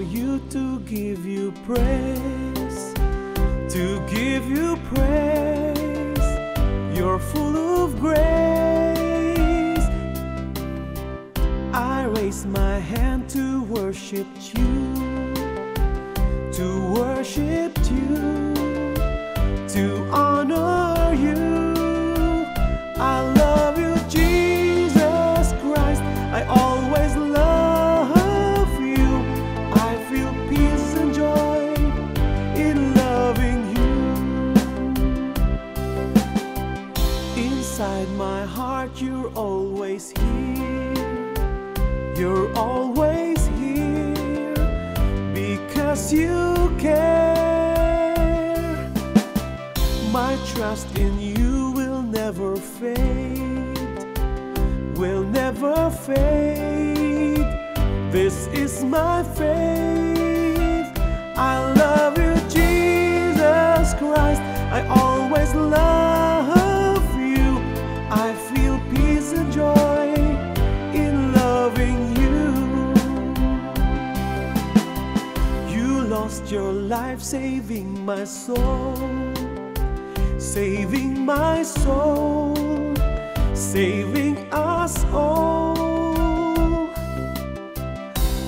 for you to give you praise, to give you praise. You're full of grace. I raise my hand to worship you, to worship you, to honor you. I love you, Jesus Christ. I always love you. I feel peace and joy in loving you. Inside my heart, you're always here. You're always here because you care. My trust in you will never fade, will never fade. This is my faith. I love you, Jesus Christ. I always love you. I feel peace and joy in loving you. You lost your life saving my soul, saving my soul, saving us all.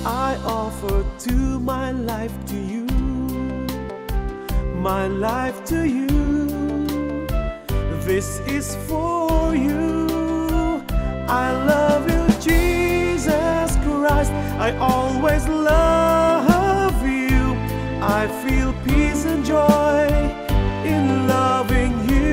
I offer to my life to you, my life to you. This is for you. I love you, Jesus Christ. I always love you. I feel peace and joy in loving you.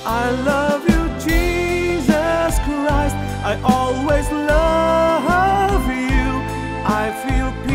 I love you, Jesus Christ. I always love you. I feel peace